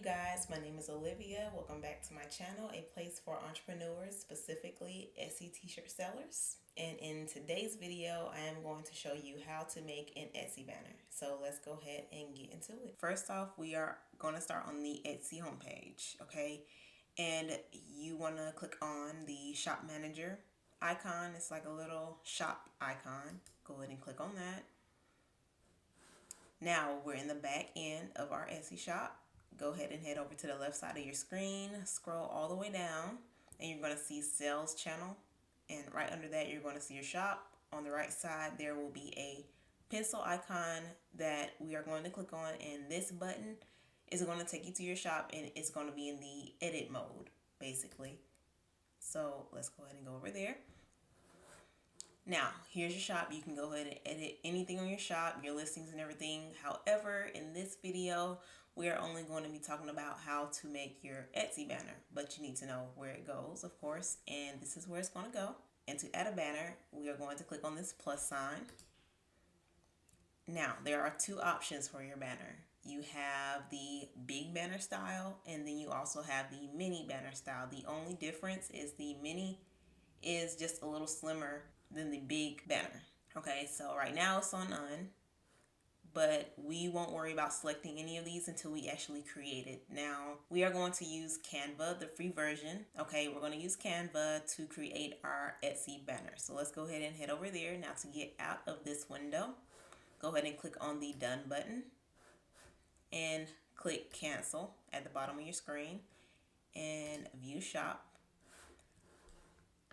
guys, my name is Olivia. Welcome back to my channel, a place for entrepreneurs, specifically Etsy t-shirt sellers. And in today's video, I am going to show you how to make an Etsy banner. So let's go ahead and get into it. First off, we are going to start on the Etsy homepage, okay? And you want to click on the shop manager icon. It's like a little shop icon. Go ahead and click on that. Now we're in the back end of our Etsy shop. Go ahead and head over to the left side of your screen, scroll all the way down, and you're going to see sales channel. And right under that, you're going to see your shop. On the right side, there will be a pencil icon that we are going to click on, and this button is going to take you to your shop, and it's going to be in the edit mode, basically. So let's go ahead and go over there. Now, here's your shop. You can go ahead and edit anything on your shop, your listings and everything. However, in this video, we are only going to be talking about how to make your Etsy banner, but you need to know where it goes, of course, and this is where it's going to go. And to add a banner, we are going to click on this plus sign. Now, there are two options for your banner. You have the big banner style, and then you also have the mini banner style. The only difference is the mini is just a little slimmer than the big banner. Okay, so right now it's on none, but we won't worry about selecting any of these until we actually create it. Now, we are going to use Canva, the free version. Okay, we're going to use Canva to create our Etsy banner. So let's go ahead and head over there. Now, to get out of this window, go ahead and click on the Done button and click Cancel at the bottom of your screen and View Shop.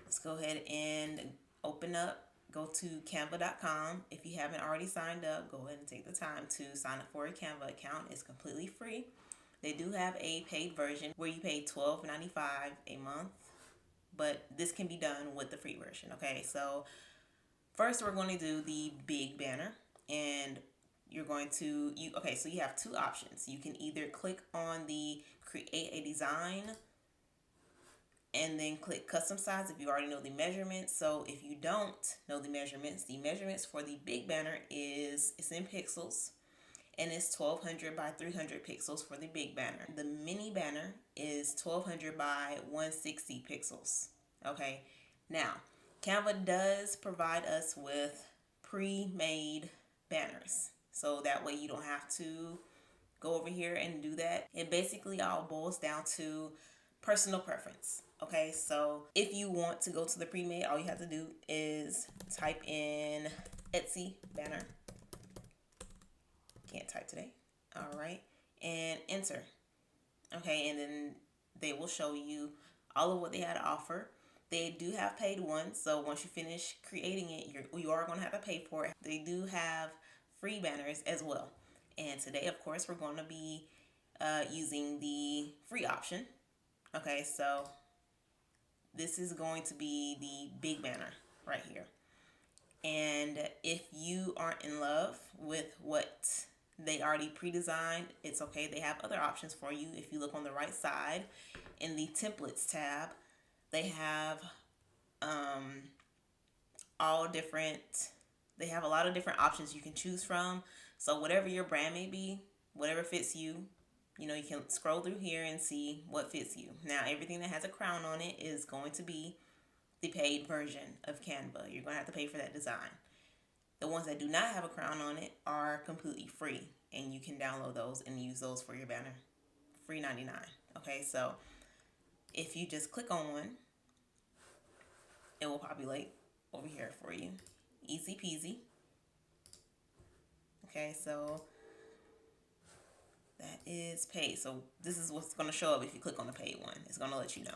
Let's go ahead and open up. Go to canva.com. If you haven't already signed up, go ahead and take the time to sign up for a Canva account. It's completely free. They do have a paid version where you pay $12.95 a month, but this can be done with the free version. Okay, so first we're going to do the big banner, and you're going to so you have two options. You can either click on the create a design and then click custom size if you already know the measurements. So if you don't know the measurements for the big banner it's in pixels, and it's 1200 by 300 pixels for the big banner. The mini banner is 1200 by 160 pixels. Okay, now Canva does provide us with pre-made banners, so that way you don't have to go over here and do that. It basically all boils down to personal preference. Okay, so if you want to go to the pre-made, all you have to do is type in Etsy banner. Can't type today. All right, and enter. Okay, and then they will show you all of what they had to offer. They do have paid ones, so once you finish creating it, you are going to have to pay for it. They do have free banners as well. And today, of course, we're going to be using the free option. Okay, so this is going to be the big banner right here. And if you aren't in love with what they already pre-designed, it's okay. They have other options for you. If you look on the right side in the templates tab, they have they have a lot of different options you can choose from. So whatever your brand may be, whatever fits you, you can scroll through here and see what fits you. Now, everything that has a crown on it is going to be the paid version of Canva. You're going to have to pay for that design. The ones that do not have a crown on it are completely free, and you can download those and use those for your banner. Free 99. Okay, so if you just click on one, it will populate over here for you. Easy peasy. Okay, so that is paid. So this is what's going to show up if you click on the paid one. It's going to let you know.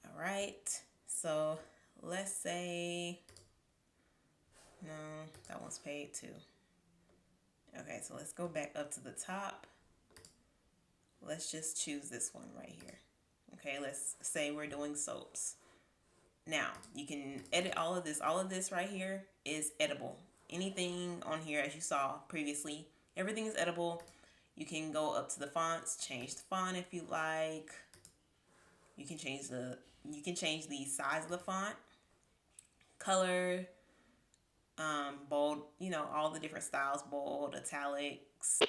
All right. So let's say, no, that one's paid too. Okay, so let's go back up to the top. Let's just choose this one right here. Okay, let's say we're doing soaps. Now, you can edit all of this. All of this right here is editable. Anything on here, as you saw previously, everything is editable. You can go up to the fonts, change the font if you like. You can change the size of the font, color, bold, all the different styles, bold, italics,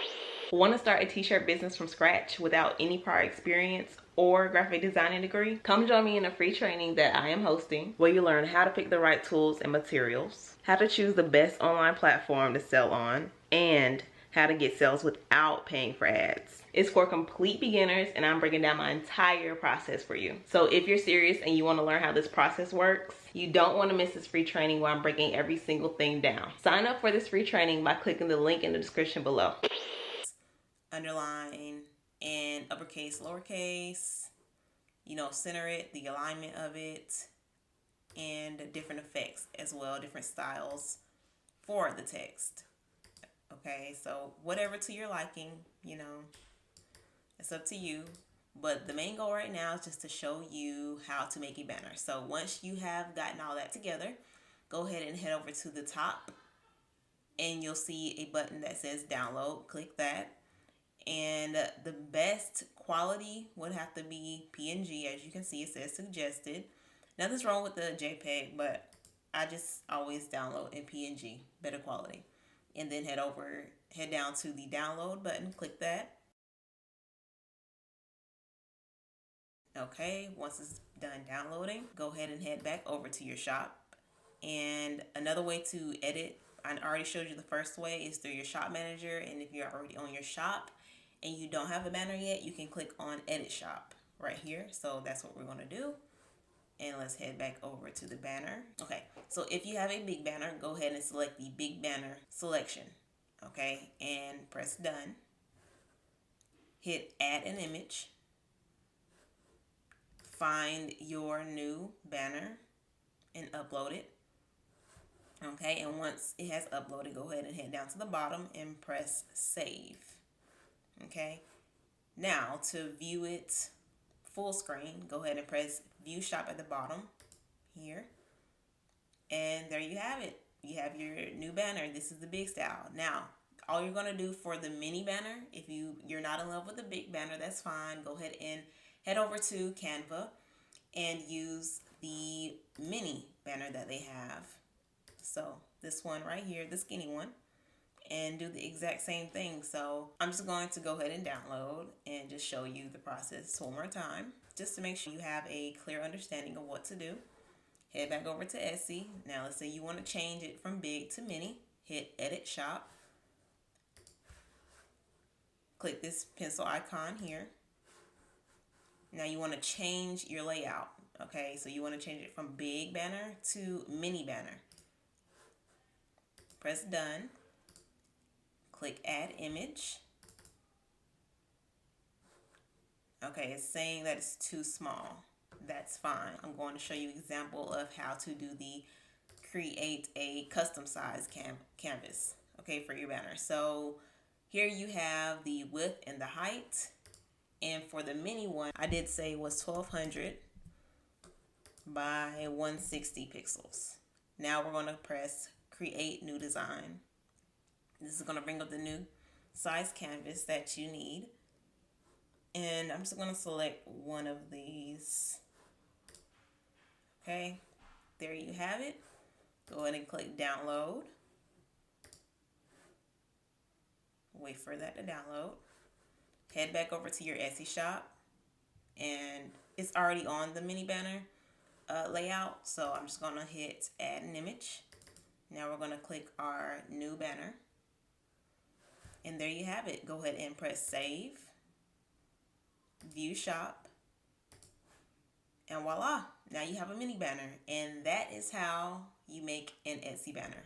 Want to start a t-shirt business from scratch without any prior experience or graphic designing degree? Come join me in a free training that I am hosting, where you learn how to pick the right tools and materials, how to choose the best online platform to sell on, and how to get sales without paying for ads. It's for complete beginners, and I'm breaking down my entire process for you. So if you're serious and you want to learn how this process works, you don't want to miss this free training where I'm breaking every single thing down. Sign up for this free training by clicking the link in the description below. Underline and uppercase, lowercase, center it, the alignment of it, and different effects as well, different styles for the text. Okay, so whatever to your liking, it's up to you. But the main goal right now is just to show you how to make a banner. So once you have gotten all that together, go ahead and head over to the top and you'll see a button that says download. Click that. And the best quality would have to be PNG. As you can see, it says suggested. Nothing's wrong with the JPEG, but I just always download in PNG, better quality. And then head down to the download button, click that. Okay, once it's done downloading, go ahead and head back over to your shop. And another way to edit, I already showed you the first way, is through your shop manager. And if you're already on your shop and you don't have a banner yet, you can click on edit shop right here. So that's what we're going to do. And let's head back over to the banner. Okay, so if you have a big banner, go ahead and select the big banner selection. Okay, and press done. Hit add an image. Find your new banner and upload it. Okay, and once it has uploaded, go ahead and head down to the bottom and press save. Okay, now to view it full screen, go ahead and press view shop at the bottom here. And there you have it. You have your new banner. This is the big style. Now, all you're going to do for the mini banner, if you're not in love with the big banner, that's fine. Go ahead and head over to Canva and use the mini banner that they have. So this one right here, the skinny one, and do the exact same thing. So I'm just going to go ahead and download and just show you the process one more time, just to make sure you have a clear understanding of what to do. Head back over to Etsy. Now let's say you want to change it from big to mini. Hit edit shop. Click this pencil icon here. Now you want to change your layout. Okay, so you want to change it from big banner to mini banner. Press done. Click add image. Okay, it's saying that it's too small. That's fine. I'm going to show you an example of how to do the create a custom size canvas, okay, for your banner. So here you have the width and the height. And for the mini one, I did say was 1200 by 160 pixels. Now we're going to press create new design. This is going to bring up the new size canvas that you need. And I'm just going to select one of these. Okay, there you have it. Go ahead and click download. Wait for that to download. Head back over to your Etsy shop. And it's already on the mini banner layout. So I'm just going to hit add an image. Now we're going to click our new banner. And there you have it. Go ahead and press save. View shop. And voila, now you have a mini banner. And that is how you make an Etsy banner.